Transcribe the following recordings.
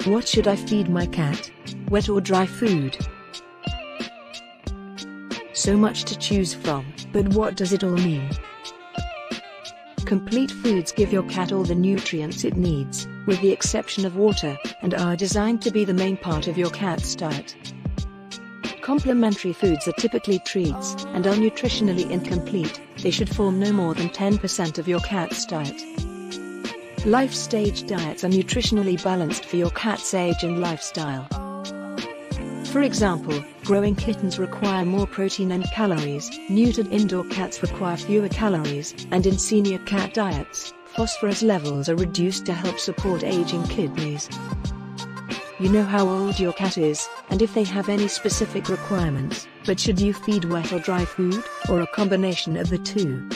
What should I feed my cat? Wet or dry food? So much to choose from, but what does it all mean? Complete foods give your cat all the nutrients it needs, with the exception of water, and are designed to be the main part of your cat's diet. Complementary foods are typically treats, and are nutritionally incomplete. They should form no more than 10% of your cat's diet. Life stage diets are nutritionally balanced for your cat's age and lifestyle. For example, growing kittens require more protein and calories, neutered indoor cats require fewer calories, and in senior cat diets, phosphorus levels are reduced to help support aging kidneys. You know how old your cat is, and if they have any specific requirements, but should you feed wet or dry food, or a combination of the two?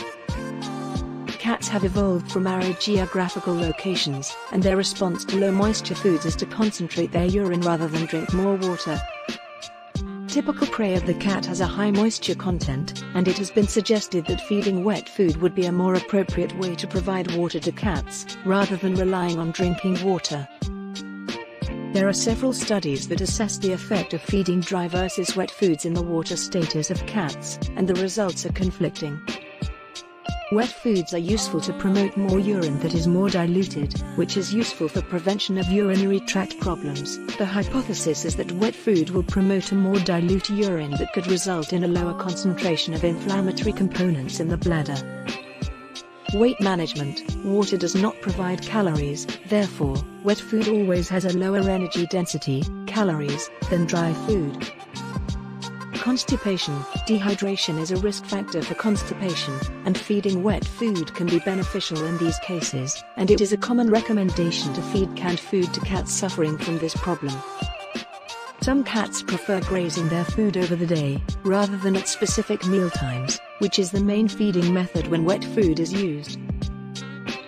Cats have evolved from arid geographical locations, and their response to low moisture foods is to concentrate their urine rather than drink more water. Typical prey of the cat has a high moisture content, and it has been suggested that feeding wet food would be a more appropriate way to provide water to cats, rather than relying on drinking water. There are several studies that assess the effect of feeding dry versus wet foods in the water status of cats, and the results are conflicting. Wet foods are useful to promote more urine that is more diluted, which is useful for prevention of urinary tract problems. The hypothesis is that wet food will promote a more dilute urine that could result in a lower concentration of inflammatory components in the bladder. Weight management. Water does not provide calories, therefore, wet food always has a lower energy density, calories, than dry food. Constipation. Dehydration is a risk factor for constipation, and feeding wet food can be beneficial in these cases, and it is a common recommendation to feed canned food to cats suffering from this problem. Some cats prefer grazing their food over the day, rather than at specific mealtimes, which is the main feeding method when wet food is used.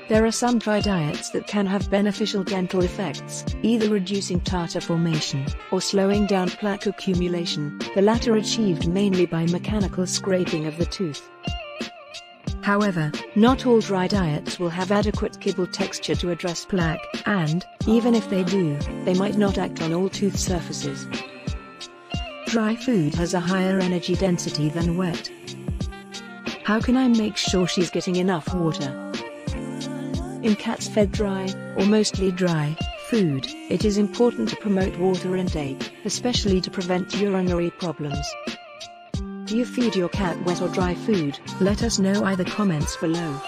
There are some dry diets that can have beneficial dental effects, either reducing tartar formation, or slowing down plaque accumulation, the latter achieved mainly by mechanical scraping of the tooth. However, not all dry diets will have adequate kibble texture to address plaque, and, even if they do, they might not act on all tooth surfaces. Dry food has a higher energy density than wet. How can I make sure she's getting enough water? In cats fed dry, or mostly dry, food, it is important to promote water intake, especially to prevent urinary problems. Do you feed your cat wet or dry food? Let us know in the comments below.